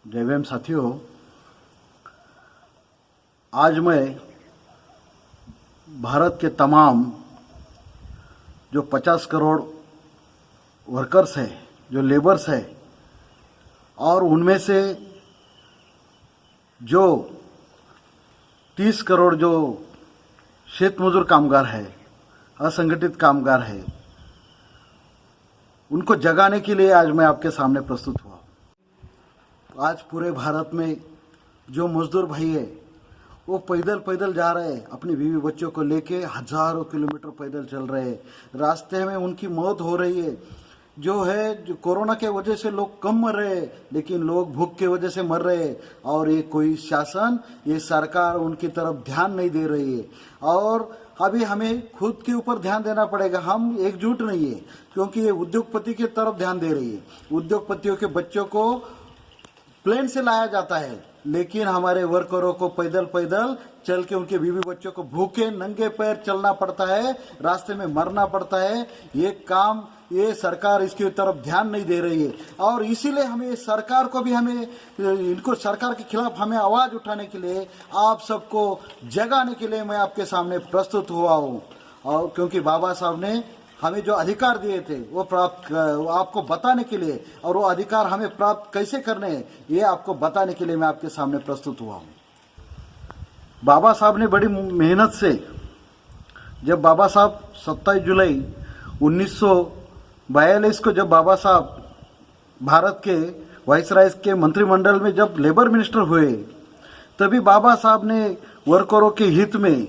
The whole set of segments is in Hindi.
जय भीम साथियों, आज मैं भारत के तमाम जो 50 करोड़ वर्कर्स हैं, जो लेबर्स हैं, और उनमें से जो 30 करोड़ जो शेत मजदूर कामगार है, असंगठित कामगार है, उनको जगाने के लिए आज मैं आपके सामने प्रस्तुत हुआ। आज पूरे भारत में जो मजदूर भाई है वो पैदल पैदल जा रहे हैं, अपनी बीवी बच्चों को लेके हजारों किलोमीटर पैदल चल रहे हैं। रास्ते में उनकी मौत हो रही है। जो कोरोना के वजह से लोग कम मर रहे हैं, लेकिन लोग भूख के वजह से मर रहे हैं और ये कोई शासन, ये सरकार उनकी तरफ ध्यान नहीं दे रही है। और अभी हमें खुद के ऊपर ध्यान देना पड़ेगा। हम एकजुट नहीं है, क्योंकि ये उद्योगपति की तरफ ध्यान दे रही है। उद्योगपतियों के बच्चों को प्लेन से लाया जाता है, लेकिन हमारे वर्करों को पैदल पैदल चल के उनके बीवी बच्चों को भूखे नंगे पैर चलना पड़ता है, रास्ते में मरना पड़ता है। ये सरकार इसकी तरफ ध्यान नहीं दे रही है और इसीलिए हमें सरकार को भी इनको सरकार के खिलाफ हमें आवाज उठाने के लिए, आप सबको जगाने के लिए मैं आपके सामने प्रस्तुत हुआ हूँ। और क्योंकि बाबा साहब ने हमें जो अधिकार दिए थे वो प्राप्त आपको बताने के लिए, और वो अधिकार हमें प्राप्त कैसे करने हैं ये आपको बताने के लिए मैं आपके सामने प्रस्तुत हुआ हूँ। बाबा साहब ने बड़ी मेहनत से, जब बाबा साहब 27 जुलाई 1942 को जब बाबा साहब भारत के वाइसराय के मंत्रिमंडल में जब लेबर मिनिस्टर हुए, तभी बाबा साहब ने वर्करों के हित में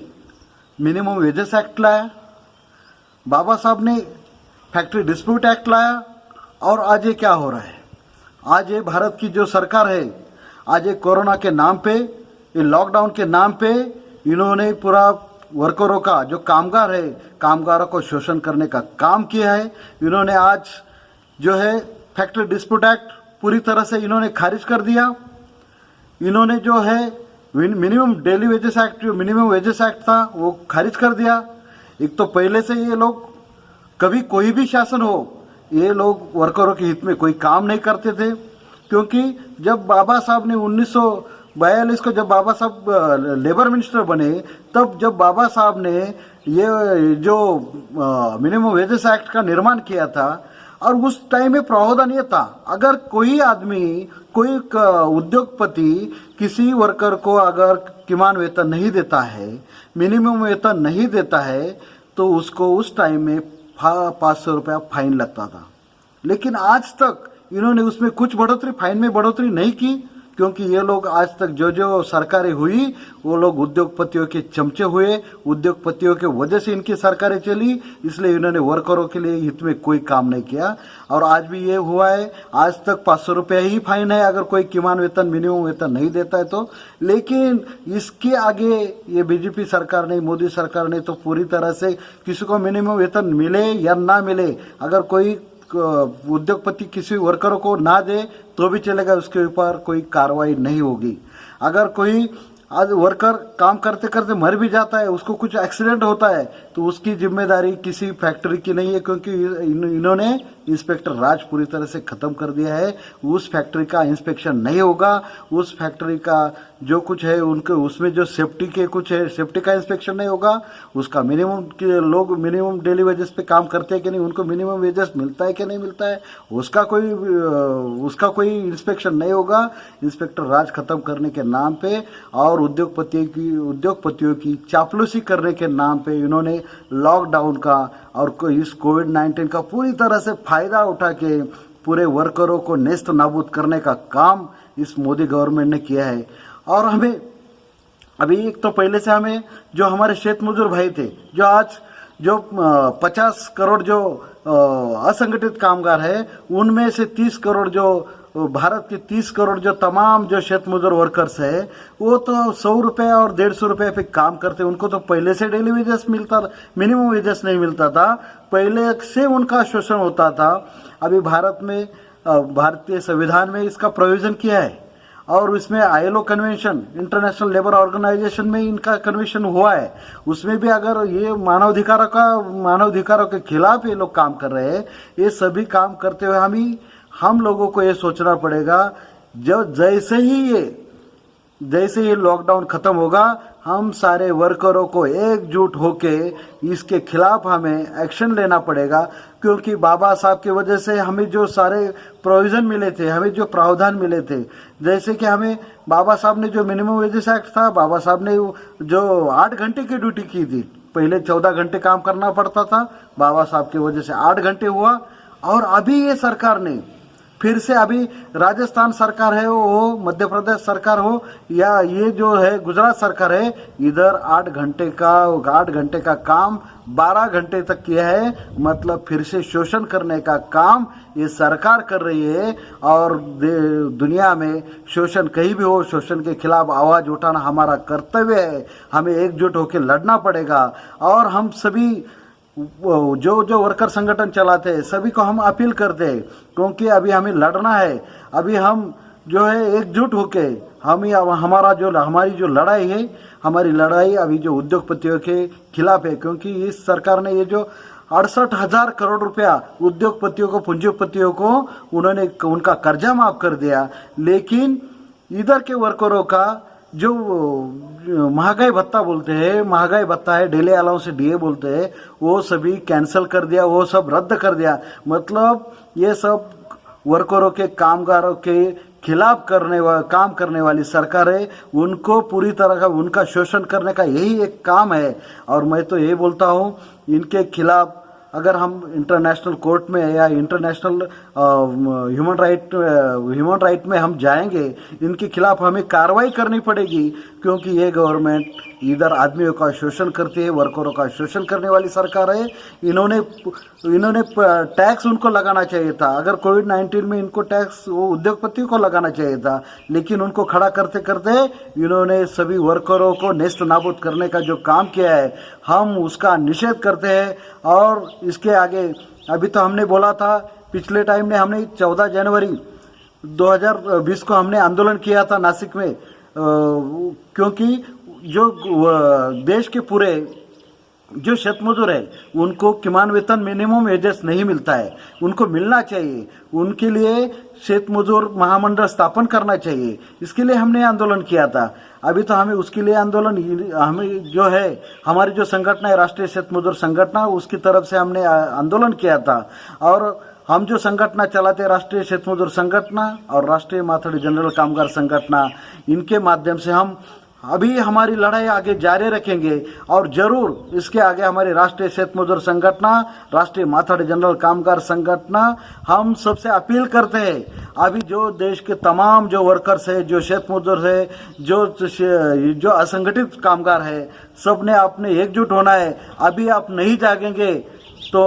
मिनिमम वेजेस एक्ट लाया, बाबा साहब ने फैक्ट्री डिस्प्यूट एक्ट लाया। और आज ये क्या हो रहा है? आज ये भारत की जो सरकार है, आज ये कोरोना के नाम पे, ये लॉकडाउन के नाम पे इन्होंने पूरा वर्करों का जो कामगार है, कामगारों को शोषण करने का काम किया है। इन्होंने आज जो है फैक्ट्री डिस्प्यूट एक्ट पूरी तरह से इन्होंने खारिज कर दिया। इन्होंने जो है मिनिमम डेली वेजेस एक्ट, जो मिनिमम वेजेस एक्ट था, वो खारिज कर दिया। एक तो पहले से ये लोग, कभी कोई भी शासन हो, ये लोग वर्करों के हित में कोई काम नहीं करते थे। क्योंकि जब बाबा साहब ने 1942 को जब बाबा साहब लेबर मिनिस्टर बने, तब जब बाबा साहब ने ये जो मिनिमम वेजेस एक्ट का निर्माण किया था, और उस टाइम में प्रावधान ये था, अगर कोई आदमी, कोई उद्योगपति किसी वर्कर को अगर किमान वेतन नहीं देता है, मिनिमम वेतन नहीं देता है, तो उसको उस टाइम में 500 रुपया फाइन लगता था। लेकिन आज तक इन्होंने उसमें कुछ फाइन में बढ़ोतरी नहीं की, क्योंकि ये लोग आज तक जो सरकारें हुई वो लोग उद्योगपतियों के चमचे हुए, उद्योगपतियों के वजह से इनकी सरकारें चली, इसलिए इन्होंने वर्करों के लिए हित में कोई काम नहीं किया। और आज भी ये हुआ है, आज तक 500 रुपया ही फाइन है अगर कोई किमान वेतन, मिनिमम वेतन नहीं देता है तो। लेकिन इसके आगे ये बीजेपी सरकार ने, मोदी सरकार ने तो पूरी तरह से किसी को मिनिमम वेतन मिले या ना मिले, अगर कोई उद्योगपति किसी वर्करों को ना दे तो भी चलेगा, उसके ऊपर कोई कार्रवाई नहीं होगी। अगर कोई आज वर्कर काम करते करते मर भी जाता है, उसको कुछ एक्सीडेंट होता है, तो उसकी जिम्मेदारी किसी फैक्ट्री की नहीं है, क्योंकि इन्होंने इंस्पेक्टर राज पूरी तरह से खत्म कर दिया है। उस फैक्ट्री का इंस्पेक्शन नहीं होगा, उस फैक्ट्री का जो कुछ है उनके उसमें जो सेफ्टी के कुछ है, सेफ्टी का इंस्पेक्शन नहीं होगा। उसका मिनिमम के लोग मिनिमम डेली वेजेस पे काम करते हैं कि नहीं, उनको मिनिमम वेजेस मिलता है कि नहीं मिलता है, उसका कोई इंस्पेक्शन नहीं होगा। इंस्पेक्टर राज खत्म करने के नाम पे और उद्योगपतियों की चापलूसी करने के नाम पे इन्होंने लॉकडाउन का और इस कोविड-19 का पूरी तरह से फायदा उठा के पूरे वर्करों को नेस्त नाबूद करने का काम इस मोदी गवर्नमेंट ने किया है। और हमें अभी एक तो पहले से हमें जो हमारे शेत मजदूर भाई थे, जो आज जो 50 करोड़ जो असंगठित कामगार है, उनमें से 30 करोड़ जो भारत के 30 करोड़ जो तमाम जो शेत मजदूर वर्कर्स है, वो तो 100 रुपये और 150 रुपये पे काम करते। उनको तो पहले से डेली वेजेस मिलता, मिनिमम वेजेस नहीं मिलता था, पहले से उनका शोषण होता था। अभी भारत में, भारतीय संविधान में इसका प्रोविजन किया है, और इसमें ILO convention, international labour organisation में इनका कन्वेंशन हुआ है। उसमें भी अगर ये मानवाधिकारों के खिलाफ ये लोग काम कर रहे हैं, ये सभी काम करते हुए हम लोगों को ये सोचना पड़ेगा जो जैसे ही लॉकडाउन खत्म होगा, हम सारे वर्करों को एकजुट होके इसके खिलाफ हमें एक्शन लेना पड़ेगा, क्योंकि बाबा साहब की वजह से हमें जो सारे प्रोविजन मिले थे, हमें जो प्रावधान मिले थे, जैसे कि हमें बाबा साहब ने जो मिनिमम वेजेस एक्ट था, बाबा साहब ने जो 8 घंटे की ड्यूटी की थी, पहले 14 घंटे काम करना पड़ता था, बाबा साहब की वजह से 8 घंटे हुआ। और अभी ये सरकार ने फिर से, अभी राजस्थान सरकार है हो, मध्य प्रदेश सरकार हो, या ये जो है गुजरात सरकार है, इधर 8 घंटे का काम 12 घंटे तक किया है। मतलब फिर से शोषण करने का काम ये सरकार कर रही है। और दुनिया में शोषण कहीं भी हो, शोषण के खिलाफ आवाज उठाना हमारा कर्तव्य है। हमें एकजुट होकर लड़ना पड़ेगा। और हम सभी जो वर्कर संगठन चलाते हैं, सभी को हम अपील करते हैं, क्योंकि अभी हमें लड़ना है। अभी हम जो है एकजुट होके हमारी जो लड़ाई है, हमारी लड़ाई अभी जो उद्योगपतियों के खिलाफ है, क्योंकि इस सरकार ने ये जो 68,000 करोड़ रुपया उद्योगपतियों को, पूंजीपतियों को उन्होंने उनका कर्जा माफ कर दिया, लेकिन इधर के वर्करों का जो महंगाई भत्ता बोलते हैं, महंगाई भत्ता है, डेली अलाउंस डीए बोलते हैं, वो सभी कैंसिल कर दिया, वो सब रद्द कर दिया। मतलब ये सब वर्करों के, कामगारों के खिलाफ काम करने वाली सरकार है। उनको पूरी तरह का उनका शोषण करने का यही एक काम है। और मैं तो यही बोलता हूँ, इनके खिलाफ अगर हम इंटरनेशनल कोर्ट में या इंटरनेशनल ह्यूमन राइट में हम जाएंगे, इनके खिलाफ हमें कार्रवाई करनी पड़ेगी, क्योंकि ये गवर्नमेंट इधर आदमियों का शोषण करती है, वर्करों का शोषण करने वाली सरकार है। इन्होंने टैक्स उनको लगाना चाहिए था। अगर कोविड-19 में इनको टैक्स वो उद्योगपतियों को लगाना चाहिए था, लेकिन उनको खड़ा करते करते इन्होंने सभी वर्करों को नेस्त नाबूद करने का जो काम किया है, हम उसका निषेध करते हैं। और इसके आगे अभी तो हमने बोला था, पिछले टाइम में हमने 14 जनवरी 2020 को हमने आंदोलन किया था नासिक में, क्योंकि जो देश के पूरे जो शेत मजदूर है, उनको किमान वेतन मिनिमम वेजेस नहीं मिलता है, उनको मिलना चाहिए। उनके लिए शेत मजदूर महामंडल स्थापन करना चाहिए। इसके लिए हमने आंदोलन किया था। अभी तो हमें उसके लिए हमें जो है, हमारी जो संगठन है राष्ट्रीय शेत मजदूर संगठन, उसकी तरफ से हमने आंदोलन किया था। और हम जो संगठन चलाते, राष्ट्रीय शेत मजदूर संगठन और राष्ट्रीय माथाडी जनरल कामगार संगठन, इनके माध्यम से हम अभी हमारी लड़ाई आगे जारी रखेंगे। और जरूर इसके आगे हमारे राष्ट्रीय शेत मजदूर संगठन, राष्ट्रीय माथाडी जनरल कामगार संगठन, हम सबसे अपील करते हैं, अभी जो देश के तमाम जो वर्कर्स है, जो शेत मजदूर है, जो असंगठित कामगार है, सबने आपने एकजुट होना है। अभी आप नहीं जागेंगे तो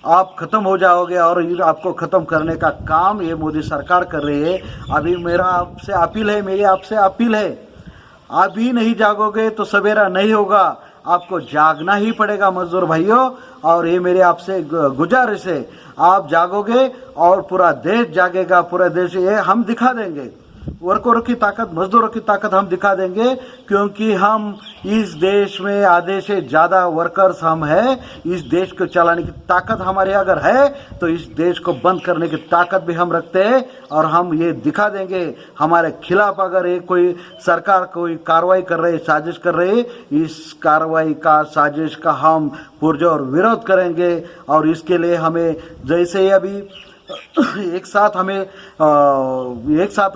आप खत्म हो जाओगे, और आपको खत्म करने का काम ये मोदी सरकार कर रही है। अभी मेरी आपसे अपील है, अभी नहीं जागोगे तो सवेरा नहीं होगा, आपको जागना ही पड़ेगा मजदूर भाइयों। और ये मेरे आपसे गुजारिश है, आप जागोगे और पूरा देश जागेगा। पूरा देश ये हम दिखा देंगे, वर्करों की ताकत, मजदूरों की ताकत हम दिखा देंगे, क्योंकि हम इस देश में आधे से ज्यादा वर्कर्स हम हैं। इस देश को चलाने की ताकत हमारे अगर है, तो इस देश को बंद करने की ताकत भी हम रखते हैं। और हम ये दिखा देंगे, हमारे खिलाफ अगर ये कोई सरकार कोई कार्रवाई कर रही है, साजिश कर रही है, इस कार्रवाई का, साजिश का हम पुरजोर विरोध करेंगे। और इसके लिए हमें जैसे ही अभी एक साथ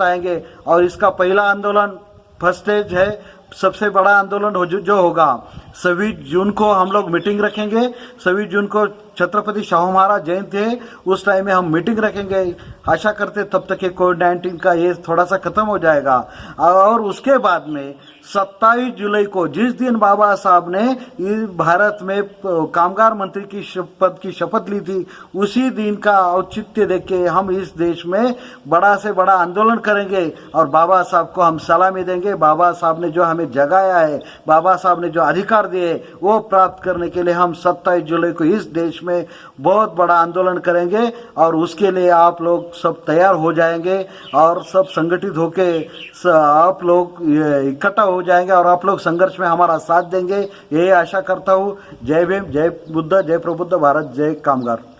आएंगे, और इसका पहला आंदोलन फर्स्ट स्टेज है, सबसे बड़ा आंदोलन जो होगा 26 जून को हम लोग मीटिंग रखेंगे। 26 जून को छत्रपति शाहू महाराज जयंती है, उस टाइम में हम मीटिंग रखेंगे। आशा करते तब तक कोविड-19 का ये थोड़ा सा खत्म हो जाएगा। और उसके बाद में 27 जुलाई को, जिस दिन बाबा साहब ने इस भारत में कामगार मंत्री की शपथ ली थी, उसी दिन का औचित्य देख के हम इस देश में बड़ा से बड़ा आंदोलन करेंगे और बाबा साहब को हम सलामी देंगे। बाबा साहब ने जो हमें जगाया है, बाबा साहब ने जो अधिकार दिए, वो प्राप्त करने के लिए हम 27 जुलाई को इस देश में बहुत बड़ा आंदोलन करेंगे। और उसके लिए आप लोग सब तैयार हो जाएंगे और सब संगठित होके आप लोग इकट्ठा हो जाएंगे और आप लोग संघर्ष में हमारा साथ देंगे, ये आशा करता हूँ। जय भीम, जय बुद्ध, जय प्रबुद्ध भारत, जय कामगार।